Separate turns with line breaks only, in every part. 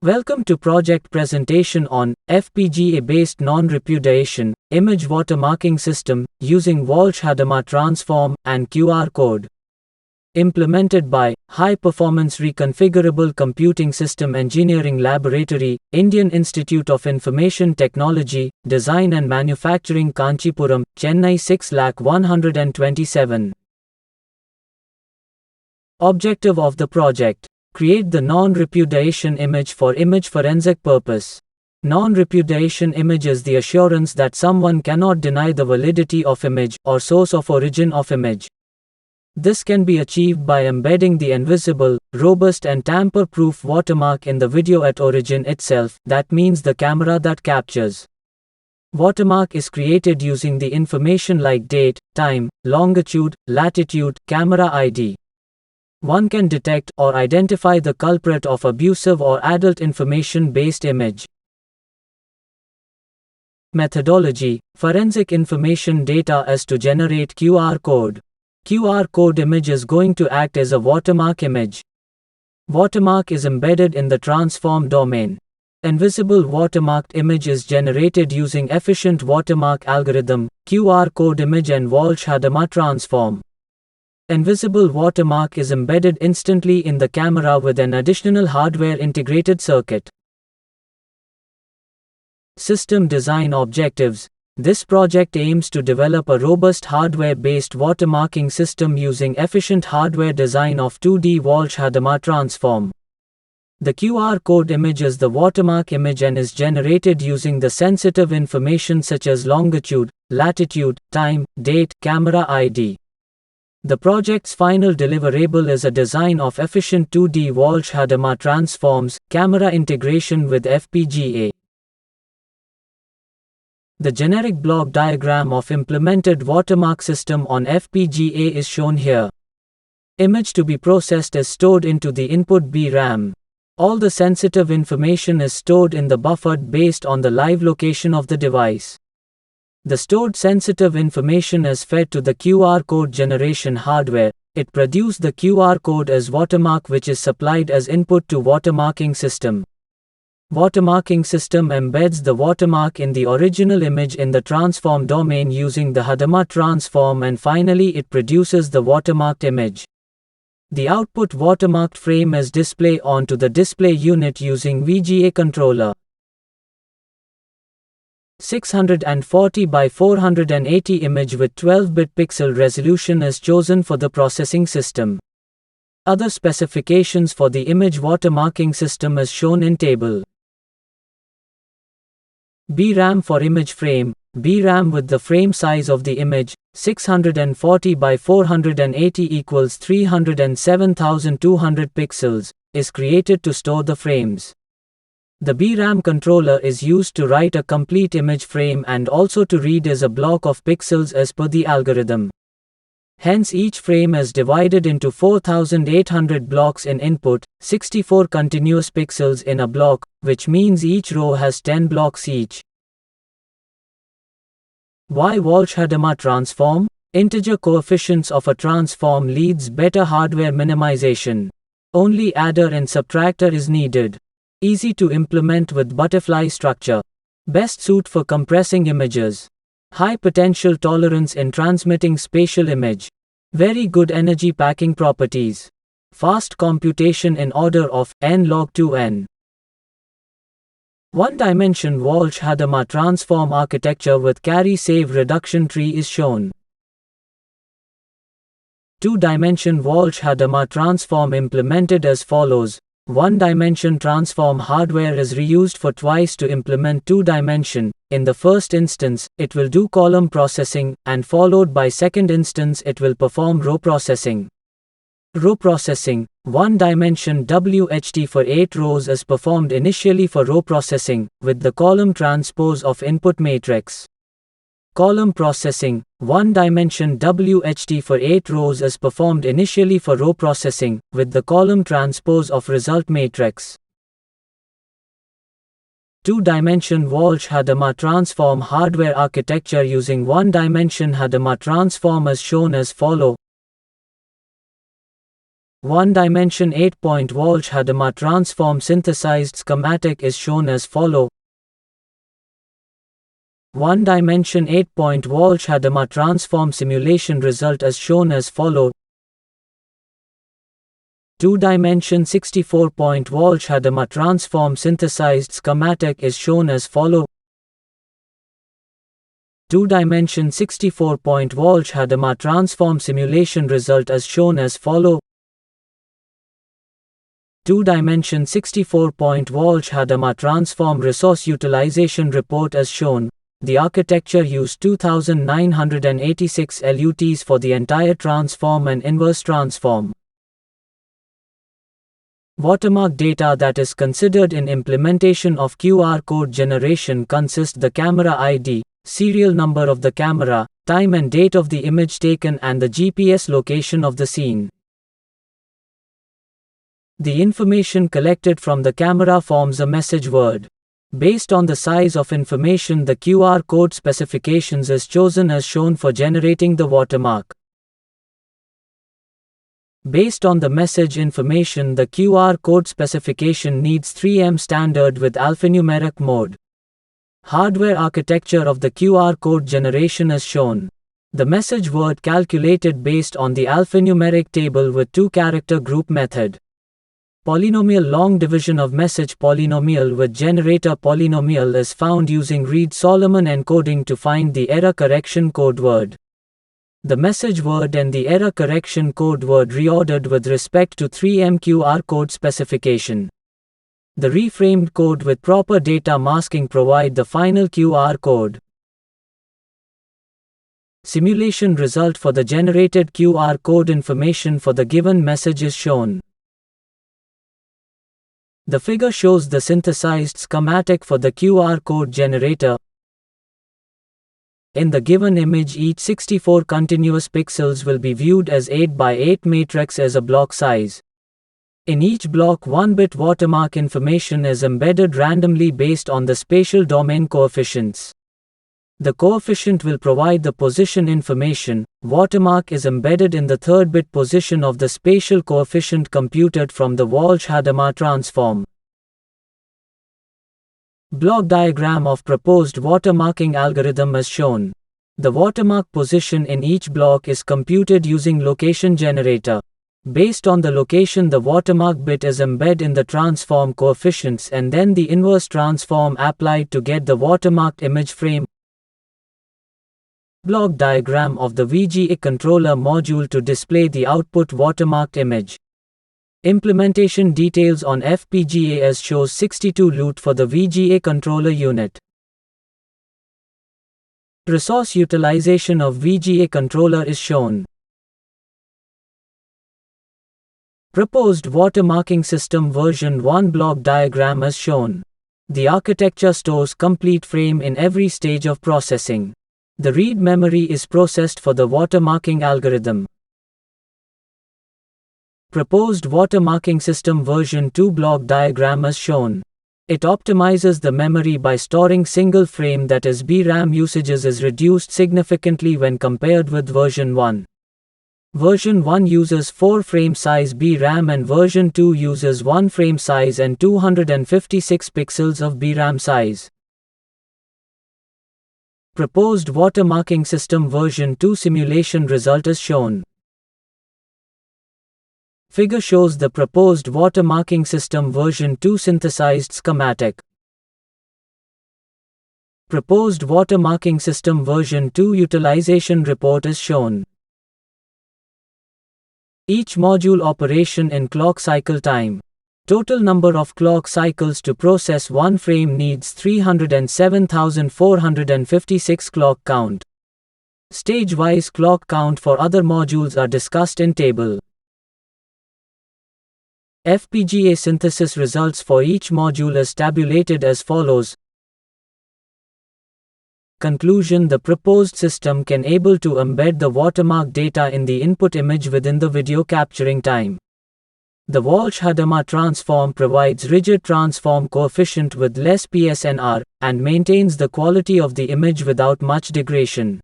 Welcome to project presentation on FPGA-based non-repudiation image watermarking system using Walsh Hadamard transform and QR code. Implemented by High Performance Reconfigurable Computing System Engineering Laboratory, Indian Institute of Information Technology, Design and Manufacturing, Kanchipuram, Chennai 6,127. Objective of the project: create the non-repudiation image for image forensic purpose. Non-repudiation image is the assurance that someone cannot deny the validity of image or source of origin of image. This can be achieved by embedding the invisible, robust and tamper-proof watermark in the video at origin itself, that means the camera that captures. Watermark is created using the information like date, time, longitude, latitude, camera ID. One can detect or identify the culprit of abusive or adult information-based image. Methodology: forensic information data is to generate QR code. QR code image is going to act as a watermark image. Watermark is embedded in the transform domain. Invisible watermarked image is generated using efficient watermark algorithm, QR code image and Walsh Hadamard transform. Invisible watermark is embedded instantly in the camera with an additional hardware integrated circuit. System design objectives: this project aims to develop a robust hardware-based watermarking system using efficient hardware design of 2D Walsh Hadamard transform. The QR code image is the watermark image and is generated using the sensitive information such as longitude, latitude, time, date, camera ID. The project's final deliverable is a design of efficient 2D Walsh Hadamard transforms, camera integration with FPGA. The generic block diagram of implemented watermark system on FPGA is shown here. Image to be processed is stored into the input BRAM. All the sensitive information is stored in the buffer based on the live location of the device. The stored sensitive information is fed to the QR code generation hardware. It produces the QR code as watermark which is supplied as input to watermarking system. Watermarking system embeds the watermark in the original image in the transform domain using the Hadamard transform and finally it produces the watermarked image. The output watermarked frame is displayed onto the display unit using VGA controller. 640 by 480 image with 12-bit pixel resolution is chosen for the processing system. Other specifications for the image watermarking system is shown in table. BRAM for image frame: BRAM with the frame size of the image 640 by 480 equals 307,200 pixels is created to store the frames. The BRAM controller is used to write a complete image frame and also to read as a block of pixels as per the algorithm. Hence each frame is divided into 4,800 blocks in input, 64 continuous pixels in a block, which means each row has 10 blocks each. Why Walsh Hadamard transform? Integer coefficients of a transform leads better hardware minimization. Only adder and subtractor is needed. Easy to implement with butterfly structure. Best suit for compressing images. High potential tolerance in transmitting spatial image. Very good energy packing properties. Fast computation in order of n log 2n. One-dimension Walsh Hadamard transform architecture with carry-save reduction tree is shown. Two-dimension Walsh Hadamard transform implemented as follows. One-dimension transform hardware is reused for twice to implement two-dimension. In the first instance, it will do column processing, and followed by second instance it will perform row processing. Row processing: one-dimension WHT for 8 rows is performed initially for row processing, with the column transpose of input matrix. Column processing: one-dimension WHT for 8 rows is performed initially for row processing, with the column transpose of result matrix. Two-dimension Walsh Hadamard transform hardware architecture using one-dimension Hadamard transform is shown as follow. 1 dimension 8-point Walsh Hadamard transform synthesized schematic is shown as follow. 1 dimension 8-point Walsh Hadamard transform simulation result is shown as follow. 2 dimension 64-point Walsh Hadamard transform synthesized schematic is shown as follow. 2 dimension 64-point Walsh Hadamard transform simulation result is shown as follow. 2 dimension 64-point Walsh Hadamard transform resource utilization report as shown. The architecture used 2986 LUTs for the entire transform and inverse transform. Watermark data that is considered in implementation of QR code generation consists the camera ID, serial number of the camera, time and date of the image taken and the GPS location of the scene. The information collected from the camera forms a message word. Based on the size of information, the QR code specifications is chosen as shown for generating the watermark. Based on the message information, the QR code specification needs 3M standard with alphanumeric mode. Hardware architecture of the QR code generation is shown. The message word calculated based on the alphanumeric table with 2-character group method. Polynomial long division of message polynomial with generator polynomial is found using Reed-Solomon encoding to find the error correction code word. The message word and the error correction code word reordered with respect to 3M QR code specification. The reframed code with proper data masking provide the final QR code. Simulation result for the generated QR code information for the given message is shown. The figure shows the synthesized schematic for the QR code generator. In the given image, each 64 continuous pixels will be viewed as 8 by 8 matrix as a block size. In each block, 1-bit watermark information is embedded randomly based on the spatial domain coefficients. The coefficient will provide the position information. Watermark is embedded in the 3rd bit position of the spatial coefficient computed from the Walsh Hadamard transform. Block diagram of proposed watermarking algorithm is shown. The watermark position in each block is computed using location generator. Based on the location, the watermark bit is embedded in the transform coefficients and then the inverse transform applied to get the watermarked image frame. Block diagram of the VGA controller module to display the output watermarked image. Implementation details on FPGA as shows 62 LUT for the VGA controller unit. Resource utilization of VGA controller is shown. Proposed watermarking system version 1 block diagram is shown. The architecture stores complete frame in every stage of processing. The read memory is processed for the watermarking algorithm. Proposed watermarking system version 2 block diagram is shown. It optimizes the memory by storing single frame, that is BRAM usages is reduced significantly when compared with version 1. Version 1 uses 4 frame size BRAM and version 2 uses 1 frame size and 256 pixels of BRAM size. Proposed watermarking system version 2 simulation result is shown. Figure shows the proposed watermarking system version 2 synthesized schematic. Proposed watermarking system version 2 utilization report is shown. Each module operation in clock cycle time. Total number of clock cycles to process one frame needs 307,456 clock count. Stage-wise clock count for other modules are discussed in table. FPGA synthesis results for each module is tabulated as follows. Conclusion: the proposed system can able to embed the watermark data in the input image within the video capturing time. The Walsh Hadamard transform provides rigid transform coefficient with less PSNR, and maintains the quality of the image without much degradation.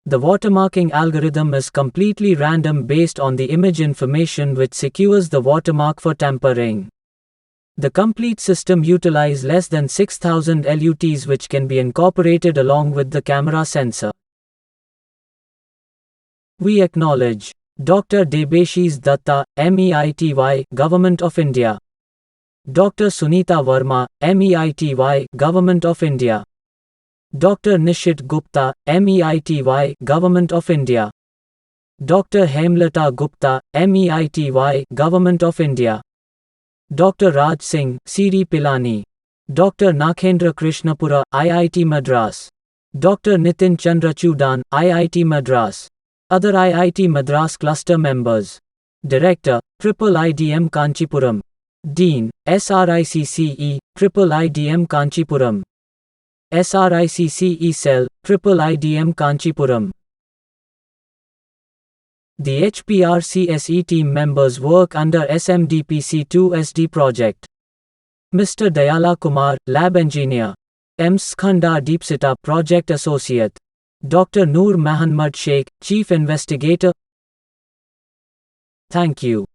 The watermarking algorithm is completely random based on the image information, which secures the watermark for tampering. The complete system utilizes less than 6,000 LUTs, which can be incorporated along with the camera sensor. We acknowledge Dr. Debashis Datta, MEITY, Government of India. Dr. Sunita Verma, MEITY, Government of India. Dr. Nishit Gupta, MEITY, Government of India. Dr. Hemlata Gupta, MEITY, Government of India. Dr. Raj Singh, Siri Pilani. Dr. Nakhendra Krishnapura, IIT Madras. Dr. Nitin Chandra Chudan, IIT Madras. Other IIT Madras cluster members. Director, IIIDM Kanchipuram. Dean, SRICCE, IIIDM Kanchipuram. SRICCE Cell, IIIDM Kanchipuram. The HPRCSE team members work under SMDPC2SD project. Mr. Dhayalakumar, Lab Engineer. M. Skanda Deepsita, Project Associate. Dr. Noor Mahammad Sk, Chief Investigator. Thank you.